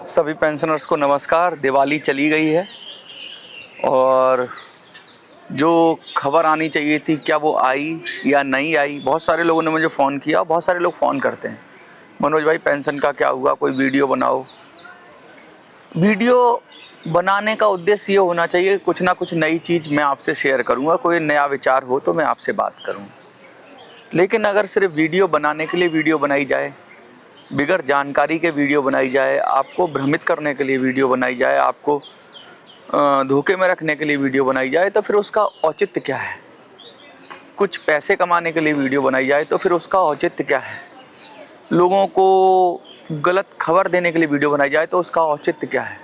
सभी पेंशनर्स को नमस्कार। दिवाली चली गई है और जो खबर आनी चाहिए थी क्या वो आई या नहीं आई। बहुत सारे लोगों ने मुझे फ़ोन किया, बहुत सारे लोग फ़ोन करते हैं, मनोज भाई पेंशन का क्या हुआ, कोई वीडियो बनाओ। वीडियो बनाने का उद्देश्य ये होना चाहिए कुछ ना कुछ नई चीज़ मैं आपसे शेयर करूँगा, कोई नया विचार हो तो मैं आपसे बात करूँ। लेकिन अगर सिर्फ वीडियो बनाने के लिए वीडियो बनाई जाए, बिगैर जानकारी के वीडियो बनाई जाए, आपको भ्रमित करने के लिए वीडियो बनाई जाए, आपको धोखे में रखने के लिए वीडियो बनाई जाए, तो फिर उसका औचित्य क्या है। कुछ पैसे कमाने के लिए वीडियो बनाई जाए तो फिर उसका औचित्य क्या है। लोगों को गलत खबर देने के लिए वीडियो बनाई जाए तो उसका औचित्य क्या है।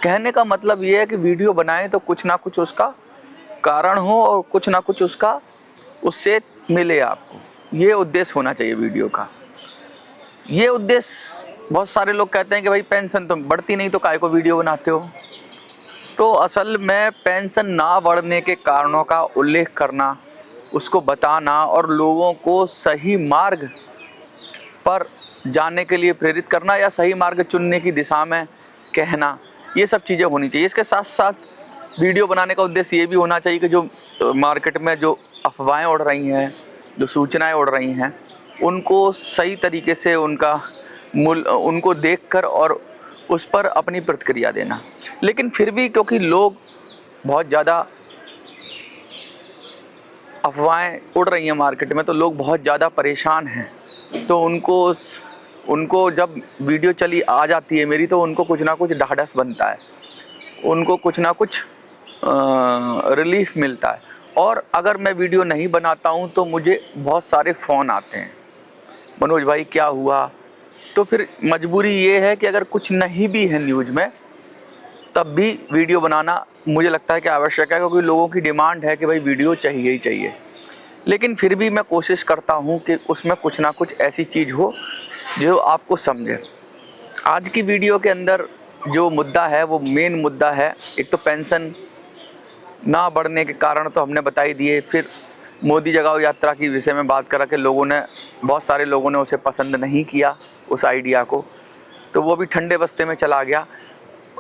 कहने का मतलब ये है कि वीडियो बनाएं तो कुछ ना कुछ उसका कारण हो और कुछ ना कुछ उसका उससे मिले आपको। ये उद्देश्य होना चाहिए वीडियो का। ये उद्देश्य बहुत सारे लोग कहते हैं कि भाई पेंशन तो बढ़ती नहीं तो काहे को वीडियो बनाते हो। तो असल में पेंशन ना बढ़ने के कारणों का उल्लेख करना, उसको बताना और लोगों को सही मार्ग पर जाने के लिए प्रेरित करना या सही मार्ग चुनने की दिशा में कहना, ये सब चीज़ें होनी चाहिए। इसके साथ साथ वीडियो बनाने का उद्देश्य ये भी होना चाहिए कि जो मार्केट में जो अफवाहें उड़ रही हैं, जो सूचनाएं उड़ रही हैं, उनको सही तरीके से उनको देखकर और उस पर अपनी प्रतिक्रिया देना। लेकिन फिर भी क्योंकि लोग बहुत ज़्यादा अफवाहें उड़ रही हैं मार्केट में, तो लोग बहुत ज़्यादा परेशान हैं, तो उनको जब वीडियो चली आ जाती है मेरी, तो उनको कुछ ना कुछ ढाढ़स बनता है, उनको कुछ ना कुछ रिलीफ मिलता है। और अगर मैं वीडियो नहीं बनाता हूँ तो मुझे बहुत सारे फ़ोन आते हैं, मनोज भाई क्या हुआ। तो फिर मजबूरी ये है कि अगर कुछ नहीं भी है न्यूज़ में तब भी वीडियो बनाना मुझे लगता है कि आवश्यक है, क्योंकि लोगों की डिमांड है कि भाई वीडियो चाहिए ही चाहिए। लेकिन फिर भी मैं कोशिश करता हूँ कि उसमें कुछ ना कुछ ऐसी चीज़ हो जो आपको समझे। आज की वीडियो के अंदर जो मुद्दा है वो मेन मुद्दा है। एक तो पेंशन ना बढ़ने के कारण तो हमने बता ही दिए, फिर मोदी जगाओ यात्रा की विषय में बात करा कि बहुत सारे लोगों ने उसे पसंद नहीं किया उस आइडिया को, तो वो भी ठंडे बस्ते में चला गया।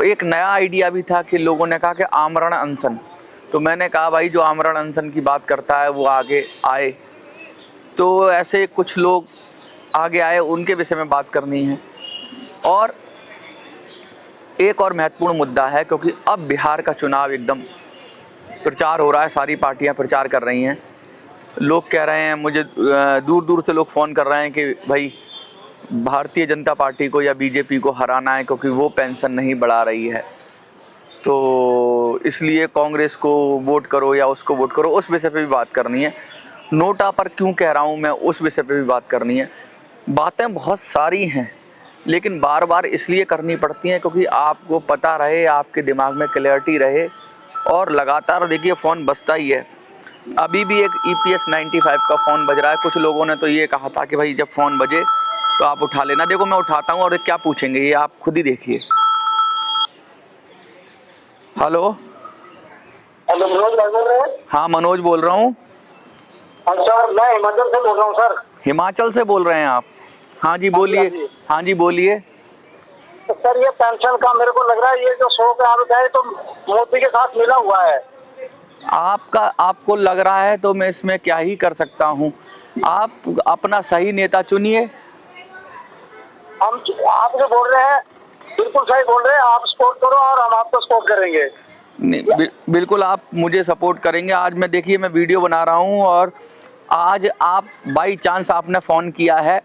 एक नया आइडिया भी था कि लोगों ने कहा कि आमरण अनशन, तो मैंने कहा भाई जो आमरण अनशन की बात करता है वो आगे आए। तो ऐसे कुछ लोग आगे आए, उनके विषय में बात करनी है। और एक और महत्वपूर्ण मुद्दा है, क्योंकि अब बिहार का चुनाव एकदम प्रचार हो रहा है, सारी पार्टियां प्रचार कर रही हैं। लोग कह रहे हैं, मुझे दूर दूर से लोग फ़ोन कर रहे हैं कि भाई भारतीय जनता पार्टी को या बीजेपी को हराना है, क्योंकि वो पेंशन नहीं बढ़ा रही है, तो इसलिए कांग्रेस को वोट करो या उसको वोट करो। उस विषय पे भी बात करनी है। नोटा पर क्यों कह रहा हूँ मैं, उस विषय पे भी बात करनी है। बातें बहुत सारी हैं, लेकिन बार बार इसलिए करनी पड़ती हैं क्योंकि आपको पता रहे, आपके दिमाग में क्लैरिटी रहे। और लगातार देखिए फ़ोन बजता ही है। अभी भी एक EPS 95 का फ़ोन बज रहा है। कुछ लोगों ने तो ये कहा था कि भाई जब फ़ोन बजे तो आप उठा लेना। देखो मैं उठाता हूँ और क्या पूछेंगे ये आप खुद ही देखिए। हेलो हेलो, मनोज भाई बोल रहे हैं? हाँ मनोज बोल रहा हूँ। सर मैं हिमाचल से बोल रहा हूँ सर। हिमाचल से बोल रहे हैं आप? हाँ जी बोलिए। हाँ जी बोलिए। तो सर ये पेंशन का मेरे को लग रहा है ये जो 100 पे आरोप है तो मोदी के साथ मिला हुआ है। आपको लग रहा है तो मैं इसमें क्या ही कर सकता हूँ। आप अपना सही नेता चुनिए। हम आप जो बोल रहे हैं बिल्कुल सही बोल रहे हैं, आप सपोर्ट करो और हम आपको सपोर्ट करेंगे। नहीं बिल्कुल आप मुझे सपोर्ट करेंगे। आज मैं देखिए मैं वीडियो बना रहा हूँ और आज आप बाई चांस आपने फ़ोन किया है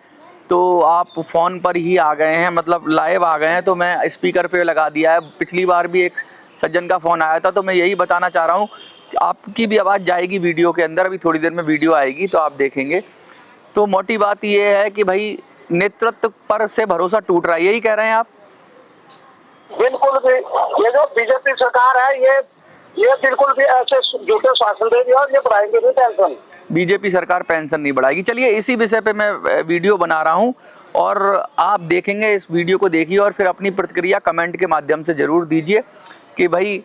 तो आप फ़ोन पर ही आ गए हैं, मतलब लाइव आ गए हैं, तो मैं स्पीकर पे लगा दिया है। पिछली बार भी एक सज्जन का फ़ोन आया था, तो मैं यही बताना चाह रहा हूँ कि आपकी भी आवाज़ जाएगी वीडियो के अंदर। अभी थोड़ी देर में वीडियो आएगी तो आप देखेंगे। तो मोटी बात ये है कि भाई नेतृत्व पर से भरोसा टूट रहा है, यही कह रहे हैं आप? बिल्कुल भी ये जो बीजेपी सरकार है ये बिल्कुल भी ऐसे झूठे शासन देगी और ये बढ़ाएंगे नहीं पेंशन। बीजेपी सरकार पेंशन नहीं बढ़ाएगी। चलिए इसी विषय पे मैं वीडियो बना रहा हूँ और आप देखेंगे। इस वीडियो को देखिए और फिर अपनी प्रतिक्रिया कमेंट के माध्यम से ज़रूर दीजिए कि भाई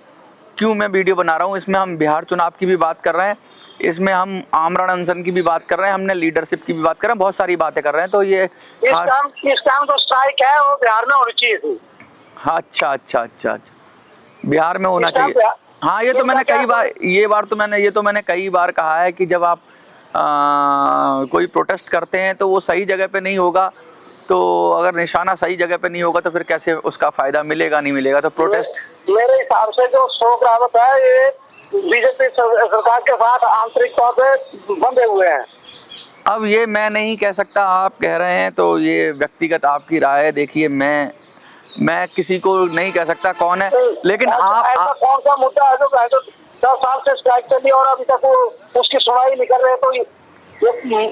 क्यों मैं वीडियो बना रहा हूँ। इसमें हम बिहार चुनाव की भी बात कर रहे हैं, इसमें हम आमरण अनशन की भी बात कर रहे हैं, हमने लीडरशिप की भी बात कर रहे हैं, बहुत सारी बातें कर रहे हैं। तो ये इस टाइम जो स्ट्राइक है वो बिहार में होनी चाहिए थी। हाँ, अच्छा अच्छा अच्छा अच्छा, बिहार में होना इस टाइम चाहिए। पे हाँ, ये तो मैंने कई बार, ये तो मैंने कई बार कहा है कि जब आप कोई प्रोटेस्ट करते हैं तो वो सही जगह पे नहीं होगा, तो अगर निशाना सही जगह पे नहीं होगा तो फिर कैसे उसका फायदा मिलेगा, नहीं मिलेगा। तो प्रोटेस्ट मेरे हिसाब से जो शोक रावत है ये बीजेपी सरकार के साथ आंतरिक तौर पे बंधे हुए हैं। अब ये मैं नहीं कह सकता, आप कह रहे हैं तो ये व्यक्तिगत आपकी राय है। देखिए मैं किसी को नहीं कह सकता कौन है, लेकिन ऐसा कौन सा मुद्दा है जो 10 साल से स्ट्राइक चली और अभी तक वो उसकी सुनवाई नहीं कर रहे? तो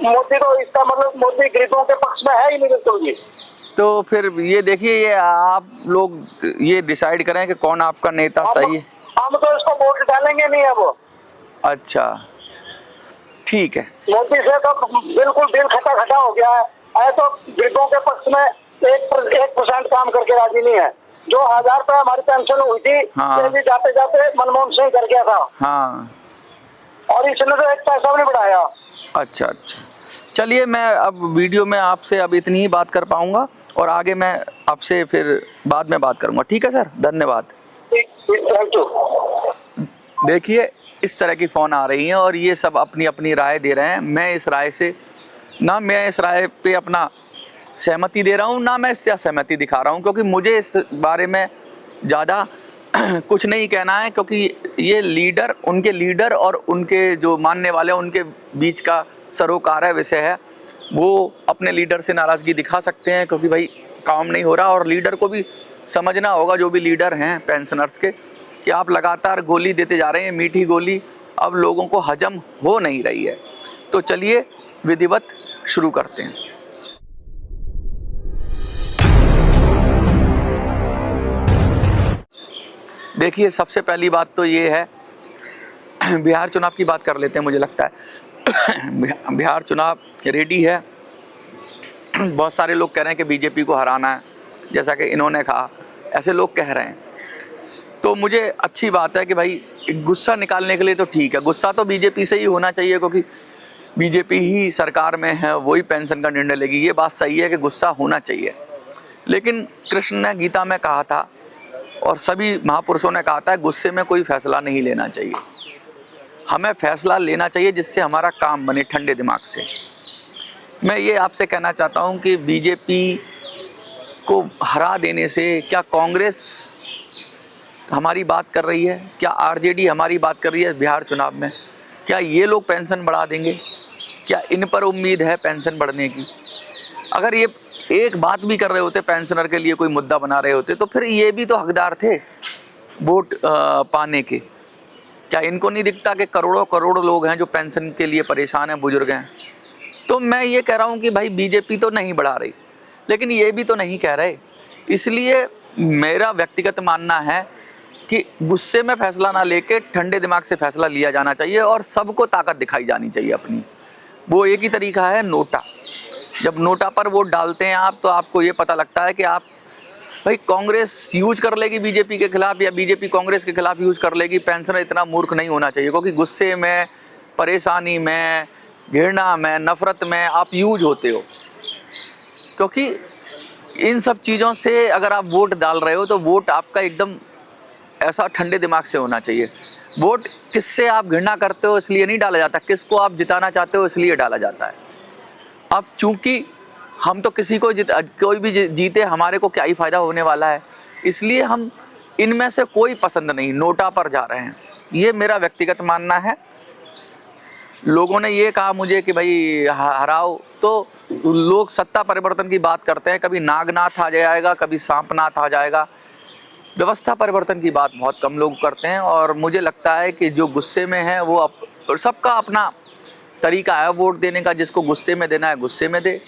मोदी तो इसका मतलब मोदी गरीबों के पक्ष में है ही नहीं बिल्कुल भी। तो फिर ये देखिए, ये आप लोग ये डिसाइड करें कि कौन आपका नेता सही है। हम तो इसको वोट डालेंगे नहीं अब। अच्छा, ठीक है। मोदी से तो बिल्कुल दिल खटा खटा हो गया है। तो गरीबों के पक्ष में 1% काम करके राजी नहीं है। जो 1000 रुपए हमारी पेंशन हुई थी, हाँ। ये भी जाते जाते मनमोहन सिंह कर गया था। हाँ, और इसने तो एक पैसा भी नहीं बढ़ाया। अच्छा अच्छा, चलिए मैं अब वीडियो में आपसे अब इतनी ही बात कर पाऊंगा, और आगे मैं आपसे फिर बाद में बात करूंगा। ठीक है सर, धन्यवाद। Thank you. देखिए, इस तरह की फ़ोन आ रही हैं और ये सब अपनी अपनी राय दे रहे हैं। मैं इस राय पे अपना सहमति दे रहा हूँ, ना मैं इससे असहमति दिखा रहा हूँ, क्योंकि मुझे इस बारे में ज़्यादा कुछ नहीं कहना है, क्योंकि ये उनके लीडर और उनके जो मानने वाले हैं उनके बीच का सरोकार है, विषय है। वो अपने लीडर से नाराज़गी दिखा सकते हैं, क्योंकि भाई काम नहीं हो रहा, और लीडर को भी समझना होगा, जो भी लीडर हैं पेंशनर्स के, कि आप लगातार गोली देते जा रहे हैं, मीठी गोली अब लोगों को हजम हो नहीं रही है। तो चलिए विधिवत शुरू करते हैं। देखिए, सबसे पहली बात तो ये है, बिहार चुनाव की बात कर लेते हैं। मुझे लगता है बिहार चुनाव रेडी है। बहुत सारे लोग कह रहे हैं कि बीजेपी को हराना है, जैसा कि इन्होंने कहा, ऐसे लोग कह रहे हैं। तो मुझे अच्छी बात है कि भाई गुस्सा निकालने के लिए तो ठीक है, गुस्सा तो बीजेपी से ही होना चाहिए, क्योंकि बीजेपी ही सरकार में है, वही पेंशन का निर्णय लेगी। ये बात सही है कि गुस्सा होना चाहिए, लेकिन कृष्ण ने गीता में कहा था और सभी महापुरुषों ने कहा था, गुस्से में कोई फैसला नहीं लेना चाहिए। हमें फैसला लेना चाहिए जिससे हमारा काम बने, ठंडे दिमाग से। मैं ये आपसे कहना चाहता हूँ कि बीजेपी को हरा देने से क्या कांग्रेस हमारी बात कर रही है, क्या आरजेडी हमारी बात कर रही है बिहार चुनाव में? क्या ये लोग पेंशन बढ़ा देंगे? क्या इन पर उम्मीद है पेंशन बढ़ने की? अगर ये एक बात भी कर रहे होते, पेंशनर के लिए कोई मुद्दा बना रहे होते, तो फिर ये भी तो हकदार थे वोट पाने के। क्या इनको नहीं दिखता कि करोड़ों करोड़ लोग हैं जो पेंशन के लिए परेशान हैं, बुजुर्ग हैं? तो मैं ये कह रहा हूँ कि भाई बीजेपी तो नहीं बढ़ा रही, लेकिन ये भी तो नहीं कह रहे। इसलिए मेरा व्यक्तिगत मानना है कि गुस्से में फैसला ना लेके ठंडे दिमाग से फैसला लिया जाना चाहिए, और सबको ताकत दिखाई जानी चाहिए अपनी। वो एक ही तरीका है, नोटा। जब नोटा पर वोट डालते हैं आप, तो आपको ये पता लगता है कि आप भाई कांग्रेस यूज कर लेगी बीजेपी के खिलाफ, या बीजेपी कांग्रेस के खिलाफ यूज कर लेगी। पेंशनर इतना मूर्ख नहीं होना चाहिए, क्योंकि गुस्से में, परेशानी में, घृणा में, नफरत में आप यूज होते हो। क्योंकि इन सब चीज़ों से अगर आप वोट डाल रहे हो, तो वोट आपका एकदम ऐसा ठंडे दिमाग से होना चाहिए। वोट किससे आप घृणा करते हो इसलिए नहीं डाला जाता, किसको आप जिताना चाहते हो इसलिए डाला जाता है। अब चूंकि हम तो किसी को कोई भी जीते, हमारे को क्या ही फ़ायदा होने वाला है, इसलिए हम इनमें से कोई पसंद नहीं, नोटा पर जा रहे हैं। ये मेरा व्यक्तिगत मानना है। लोगों ने ये कहा मुझे कि भाई हराओ, तो लोग सत्ता परिवर्तन की बात करते हैं, कभी नागनाथ आ जाएगा, कभी सांपनाथ आ जाएगा। व्यवस्था परिवर्तन की बात बहुत कम लोग करते हैं, और मुझे लगता है कि जो गुस्से में है वो सबका अपना तरीका है वोट देने का। जिसको गुस्से में देना है गुस्से में दे,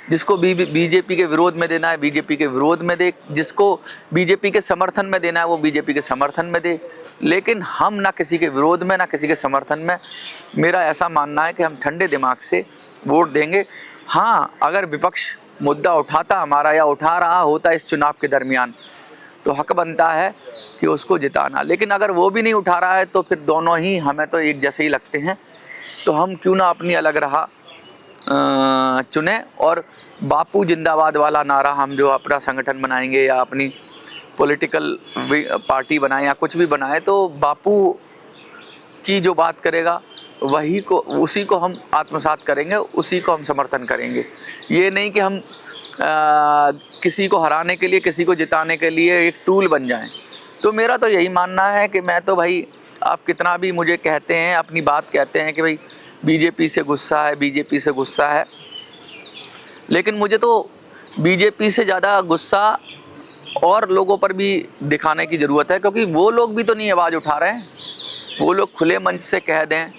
जिसको बीजेपी के विरोध में देना है बीजेपी के विरोध में दे, जिसको बीजेपी के समर्थन में देना है वो बीजेपी के समर्थन में दे। लेकिन हम ना किसी के विरोध में ना किसी के समर्थन में। मेरा ऐसा मानना है कि हम ठंडे दिमाग से वोट देंगे। हाँ, अगर विपक्ष मुद्दा उठाता हमारा, या उठा रहा होता इस चुनाव के दरमियान, तो हक बनता है कि उसको जिताना। लेकिन अगर वो भी नहीं उठा रहा है, तो फिर दोनों ही हमें तो एक जैसे ही लगते हैं। तो हम क्यों ना अपनी अलग राह चुने, और बापू जिंदाबाद वाला नारा हम जो अपना संगठन बनाएंगे, या अपनी पॉलिटिकल पार्टी बनाए या कुछ भी बनाए, तो बापू की जो बात करेगा वही को, उसी को हम आत्मसात करेंगे, उसी को हम समर्थन करेंगे। ये नहीं कि हम किसी को हराने के लिए, किसी को जिताने के लिए एक टूल बन जाएं। तो मेरा तो यही मानना है कि मैं तो भाई, आप कितना भी मुझे कहते हैं, अपनी बात कहते हैं कि भाई बीजेपी से गुस्सा है, बीजेपी से गुस्सा है, लेकिन मुझे तो बीजेपी से ज़्यादा गुस्सा और लोगों पर भी दिखाने की ज़रूरत है, क्योंकि वो लोग भी तो नहीं आवाज़ उठा रहे हैं। वो लोग खुले मंच से कह दें,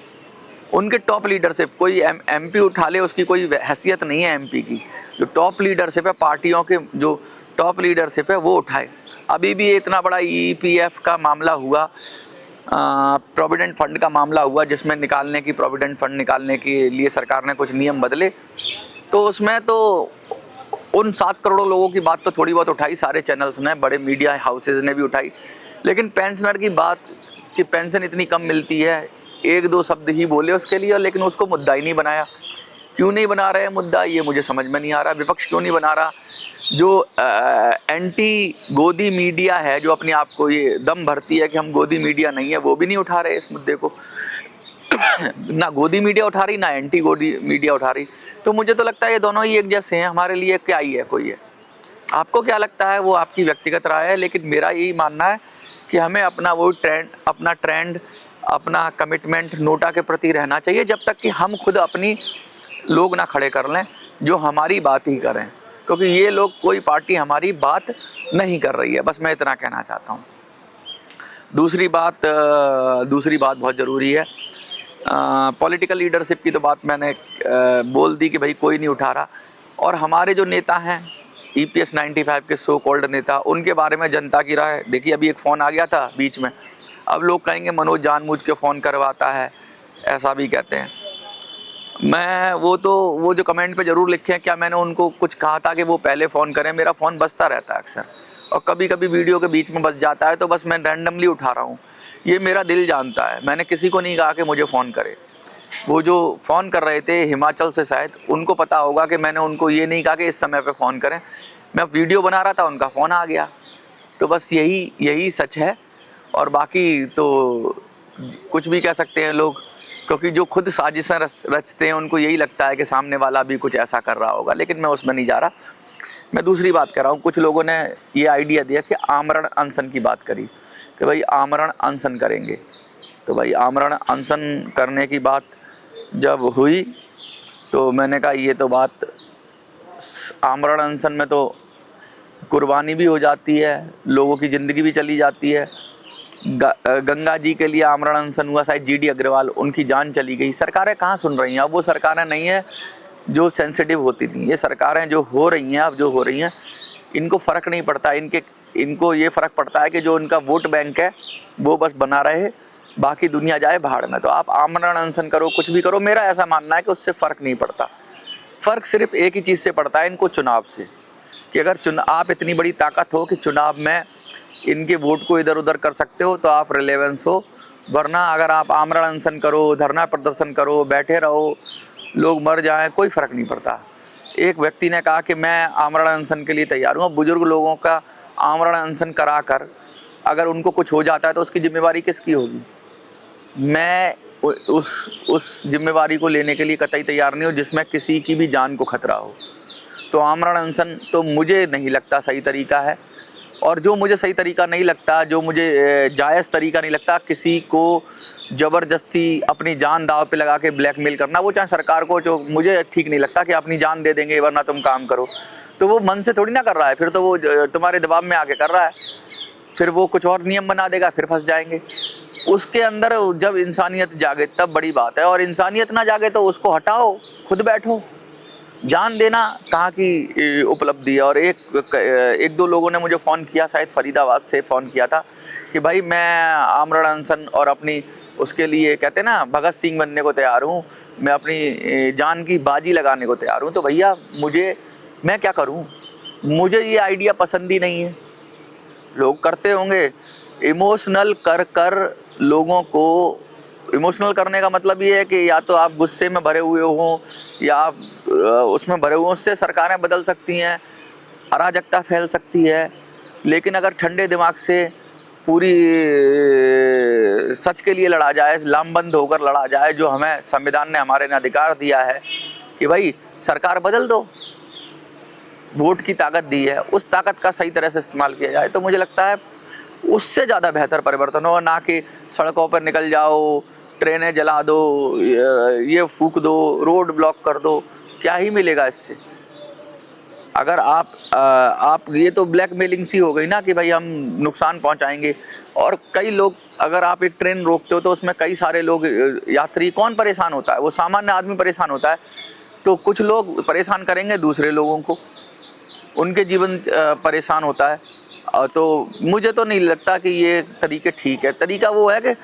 उनके टॉप लीडरशिप, कोई एमपी उठा ले, उसकी कोई हैसियत नहीं है एमपी की। जो टॉप लीडरशिप है, पार्टियों के जो टॉप लीडरशिप है, वो उठाए। अभी भी इतना बड़ा ईपीएफ का मामला हुआ, प्रोविडेंट फंड का मामला हुआ, जिसमें निकालने की, प्रोविडेंट फंड निकालने के लिए सरकार ने कुछ नियम बदले, तो उसमें तो उन 7 करोड़ लोगों की बात तो थोड़ी बहुत उठाई, सारे चैनल्स ने, बड़े मीडिया हाउसेज ने भी उठाई। लेकिन पेंशनर की बात कि पेंशन इतनी कम मिलती है, 1-2 शब्द ही बोले उसके लिए, लेकिन उसको मुद्दा ही नहीं बनाया। क्यों नहीं बना रहे मुद्दा, ये मुझे समझ में नहीं आ रहा। विपक्ष क्यों नहीं बना रहा? जो एंटी गोदी मीडिया है, जो अपने आप को ये दम भरती है कि हम गोदी मीडिया नहीं है, वो भी नहीं उठा रहे इस मुद्दे को। ना गोदी मीडिया उठा रही, ना एंटी गोदी मीडिया उठा रही। तो मुझे तो लगता है ये दोनों ही एक जैसे हैं, हमारे लिए क्या ही है कोई है। आपको क्या लगता है वो आपकी व्यक्तिगत राय है, लेकिन मेरा यही मानना है कि हमें अपना वो ट्रेंड, अपना कमिटमेंट नोटा के प्रति रहना चाहिए, जब तक कि हम खुद अपनी लोग ना खड़े कर लें जो हमारी बात ही करें, क्योंकि ये लोग, कोई पार्टी हमारी बात नहीं कर रही है। बस मैं इतना कहना चाहता हूँ। दूसरी बात बहुत ज़रूरी है, पॉलिटिकल लीडरशिप की तो बात मैंने बोल दी कि भाई कोई नहीं उठा रहा। और हमारे जो नेता हैं, EPS 95 के सो कॉल्ड नेता, उनके बारे में जनता की राय देखिए। अभी एक फ़ोन आ गया था बीच में, अब लोग कहेंगे मनोज जानबूझ के फ़ोन करवाता है, ऐसा भी कहते हैं। मैं वो जो कमेंट पे ज़रूर लिखे हैं, क्या मैंने उनको कुछ कहा था कि वो पहले फ़ोन करें? मेरा फ़ोन बजता रहता है अक्सर, और कभी कभी वीडियो के बीच में बज जाता है, तो बस मैं रैंडमली उठा रहा हूँ। ये मेरा दिल जानता है, मैंने किसी को नहीं कहा कि मुझे फ़ोन करे। वो जो फ़ोन कर रहे थे हिमाचल से, शायद उनको पता होगा कि मैंने उनको ये नहीं कहा कि इस समय पे फ़ोन करें। मैं वीडियो बना रहा था, उनका फ़ोन आ गया। तो बस यही सच है, और बाकी तो कुछ भी कह सकते हैं लोग, क्योंकि जो खुद साजिशें रचते हैं उनको यही लगता है कि सामने वाला भी कुछ ऐसा कर रहा होगा, लेकिन मैं उसमें नहीं जा रहा। मैं दूसरी बात कर रहा हूँ। कुछ लोगों ने ये आइडिया दिया कि आमरण अनशन की बात करी कि भाई आमरण अनशन करेंगे। तो भाई आमरण अनशन करने की बात जब हुई तो मैंने कहा ये तो बात, आमरण अनशन में तो कुर्बानी भी हो जाती है, लोगों की ज़िंदगी भी चली जाती है। गंगा जी के लिए आमरण अनशन हुआ, शायद GD अग्रवाल, उनकी जान चली गई। सरकारें कहाँ सुन रही हैं? अब वो सरकारें नहीं है जो सेंसिटिव होती थी। ये सरकारें जो हो रही हैं, अब जो हो रही हैं, इनको फ़र्क नहीं पड़ता। इनको ये फ़र्क पड़ता है कि जो उनका वोट बैंक है वो बस बना रहे, बाकी दुनिया जाए भाड़ में। तो आप आमरण अनशन करो, कुछ भी करो, मेरा ऐसा मानना है कि उससे फ़र्क नहीं पड़ता। फ़र्क सिर्फ एक ही चीज़ से पड़ता है, इनको चुनाव से, कि अगर आप इतनी बड़ी ताकत हो कि चुनाव में इनके वोट को इधर उधर कर सकते हो, तो आप रिलेवेंस हो। वरना अगर आप आमरण अनशन करो, धरना प्रदर्शन करो, बैठे रहो, लोग मर जाएं, कोई फ़र्क नहीं पड़ता। एक व्यक्ति ने कहा कि मैं आमरण अनशन के लिए तैयार हूँ। बुजुर्ग लोगों का आमरण अनशन करा कर अगर उनको कुछ हो जाता है तो उसकी जिम्मेवारी किसकी होगी? मैं उस जिम्मेवारी को लेने के लिए कतई तैयार नहीं हूँ जिसमें किसी की भी जान को खतरा हो। तो आमरण अनशन तो मुझे नहीं लगता सही तरीका है, और जो मुझे सही तरीका नहीं लगता, जो मुझे जायज़ तरीका नहीं लगता, किसी को ज़बरदस्ती अपनी जान दाव पे लगा के ब्लैकमेल करना, वो चाहे सरकार को, जो मुझे ठीक नहीं लगता कि अपनी जान दे देंगे वरना तुम काम करो। तो वो मन से थोड़ी ना कर रहा है, फिर तो वो तुम्हारे दबाव में आके कर रहा है। फिर वो कुछ और नियम बना देगा, फिर फंस जाएंगे। उसके अंदर जब इंसानियत जागे तब बड़ी बात है, और इंसानियत ना जागे तो उसको हटाओ, खुद बैठो। जान देना कहाँ की उपलब्धि है। और एक दो लोगों ने मुझे फ़ोन किया, शायद फरीदाबाद से फ़ोन किया था कि भाई मैं आमरण अनशन और अपनी उसके लिए, कहते हैं ना, भगत सिंह बनने को तैयार हूँ, मैं अपनी जान की बाजी लगाने को तैयार हूँ। तो भैया मैं क्या करूँ? मुझे ये आइडिया पसंद ही नहीं है। लोग करते होंगे, इमोशनल कर लोगों को, इमोशनल करने का मतलब ये है कि या तो आप गुस्से में भरे हुए हों या आप उसमें भरे हुए हों। उससे सरकारें बदल सकती हैं, अराजकता फैल सकती है, लेकिन अगर ठंडे दिमाग से पूरी सच के लिए लड़ा जाए, लामबंद होकर लड़ा जाए, जो हमें संविधान ने हमारे ने अधिकार दिया है कि भाई सरकार बदल दो, वोट की ताकत दी है, उस ताकत का सही तरह से इस्तेमाल किया जाए, तो मुझे लगता है उससे ज़्यादा बेहतर परिवर्तन हो। ना कि सड़कों पर निकल जाओ, ट्रेनें जला दो, ये फूक दो, रोड ब्लॉक कर दो, क्या ही मिलेगा इससे। अगर आप ये तो ब्लैकमेलिंग सी हो गई ना कि भाई हम नुकसान पहुंचाएंगे। और कई लोग, अगर आप एक ट्रेन रोकते हो तो उसमें कई सारे लोग यात्री, कौन परेशान होता है? वो सामान्य आदमी परेशान होता है। तो कुछ लोग परेशान करेंगे दूसरे लोगों को, उनके जीवन परेशान होता है। तो मुझे तो नहीं लगता कि ये तरीके ठीक है। तरीका वो है कि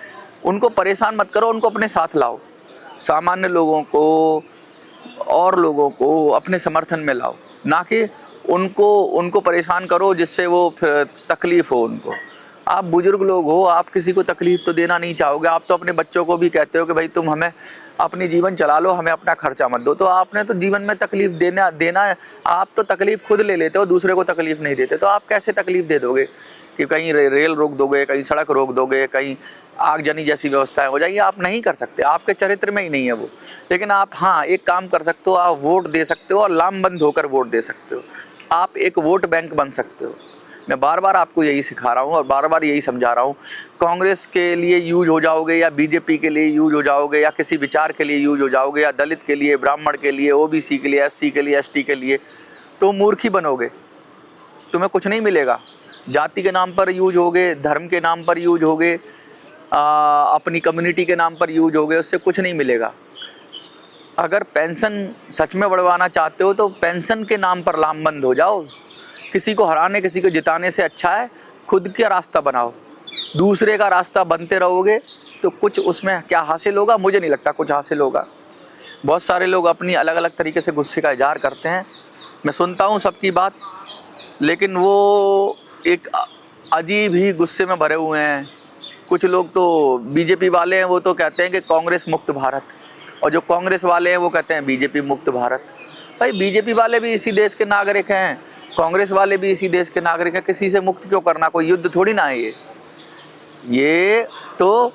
उनको परेशान मत करो, उनको अपने साथ लाओ, सामान्य लोगों को और लोगों को अपने समर्थन में लाओ, ना कि उनको परेशान करो जिससे वो तकलीफ़ हो उनको। आप बुजुर्ग लोग हो, आप किसी को तकलीफ़ तो देना नहीं चाहोगे। आप तो अपने बच्चों को भी कहते हो कि भाई तुम हमें अपनी जीवन चला लो, हमें अपना खर्चा मत दो। तो आपने तो जीवन में तकलीफ़ देना है, आप तो तकलीफ़ खुद ले लेते हो, दूसरे को तकलीफ़ नहीं देते। तो आप कैसे तकलीफ़ दे दोगे कि कहीं रेल रोक दोगे, कहीं सड़क रोक दोगे, कहीं आगजनी जैसी व्यवस्थाएं हो जाएगी? आप नहीं कर सकते, आपके चरित्र में ही नहीं है वो। लेकिन आप हाँ एक काम कर सकते हो, आप वोट दे सकते हो और लामबंद होकर वोट दे सकते हो। आप एक वोट बैंक बन सकते हो। मैं बार बार आपको यही सिखा रहा हूँ और बार बार यही समझा रहा हूँ। कांग्रेस के लिए यूज हो जाओगे या बीजेपी के लिए यूज हो जाओगे या किसी विचार के लिए यूज हो जाओगे या दलित के लिए, ब्राह्मण के लिए, ओबीसी के लिए, एससी के लिए, एसटी के लिए, तो मूर्ख ही बनोगे, तुम्हें कुछ नहीं मिलेगा। जाति के नाम पर यूज होगे, धर्म के नाम पर यूज होगे, अपनी कम्युनिटी के नाम पर यूज होगे, उससे कुछ नहीं मिलेगा। अगर पेंशन सच में बढ़वाना चाहते हो तो पेंशन के नाम पर लामबंद हो जाओ। किसी को हराने, किसी को जिताने से अच्छा है खुद का रास्ता बनाओ। दूसरे का रास्ता बनते रहोगे तो कुछ उसमें क्या हासिल होगा? मुझे नहीं लगता कुछ हासिल होगा। बहुत सारे लोग अपनी अलग अलग तरीके से गुस्से का इजहार करते हैं, मैं सुनता हूँ सबकी बात, लेकिन वो एक अजीब ही गुस्से में भरे हुए हैं। कुछ लोग तो बीजेपी वाले हैं, वो तो कहते हैं कि कांग्रेस मुक्त भारत, और जो कांग्रेस वाले हैं वो कहते हैं बीजेपी मुक्त भारत। भाई बीजेपी वाले भी इसी देश के नागरिक हैं, कांग्रेस वाले भी इसी देश के नागरिक हैं। किसी से मुक्त क्यों करना? कोई युद्ध थोड़ी ना है ये तो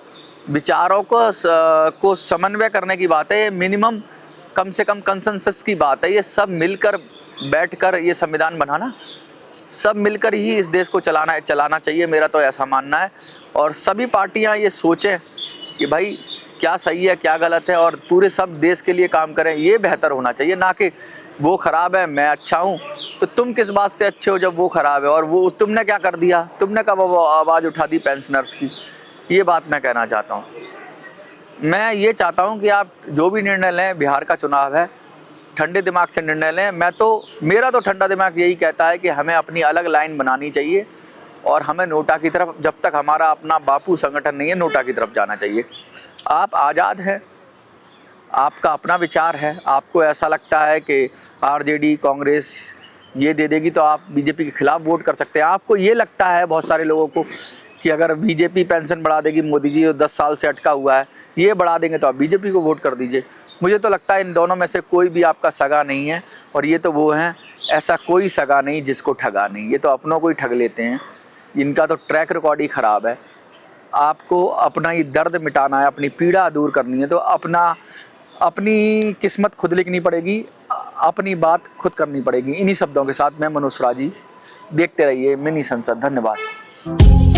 विचारों को समन्वय करने की बात है। ये मिनिमम कम से कम कंसेंसस की बात है। ये सब मिलकर बैठकर ये संविधान बनाना, सब मिलकर ही इस देश को चलाना चाहिए, मेरा तो ऐसा मानना है। और सभी पार्टियां ये सोचें कि भाई क्या सही है क्या गलत है, और पूरे सब देश के लिए काम करें, ये बेहतर होना चाहिए। ना कि वो ख़राब है मैं अच्छा हूँ, तो तुम किस बात से अच्छे हो जब वो ख़राब है? और वो तुमने क्या कर दिया? तुमने कब आवाज़ उठा दी पेंशनर्स की? ये बात मैं कहना चाहता हूँ। मैं ये चाहता हूँ कि आप जो भी निर्णय लें, बिहार का चुनाव है, ठंडे दिमाग से निर्णय लें। मेरा तो ठंडा दिमाग यही कहता है कि हमें अपनी अलग लाइन बनानी चाहिए और हमें नोटा की तरफ, जब तक हमारा अपना बापू संगठन नहीं है, नोटा की तरफ जाना चाहिए। आप आज़ाद हैं, आपका अपना विचार है। आपको ऐसा लगता है कि आरजेडी कांग्रेस ये दे देगी तो आप बीजेपी के खिलाफ वोट कर सकते हैं। आपको ये लगता है बहुत सारे लोगों को कि अगर बीजेपी पेंशन बढ़ा देगी, मोदी जी 10 साल से अटका हुआ है, ये बढ़ा देंगे तो आप बीजेपी को वोट कर दीजिए। मुझे तो लगता है इन दोनों में से कोई भी आपका सगा नहीं है, और ये तो वो हैं, ऐसा कोई सगा नहीं जिसको ठगा नहीं। ये तो अपनों को ही ठग लेते हैं, इनका तो ट्रैक रिकॉर्ड ही ख़राब है। आपको अपना ही दर्द मिटाना है, अपनी पीड़ा दूर करनी है, तो अपनी किस्मत खुद लिखनी पड़ेगी, अपनी बात खुद करनी पड़ेगी। इन्हीं शब्दों के साथ मैं मनोज राजी, देखते रहिए मिनी संसद। धन्यवाद।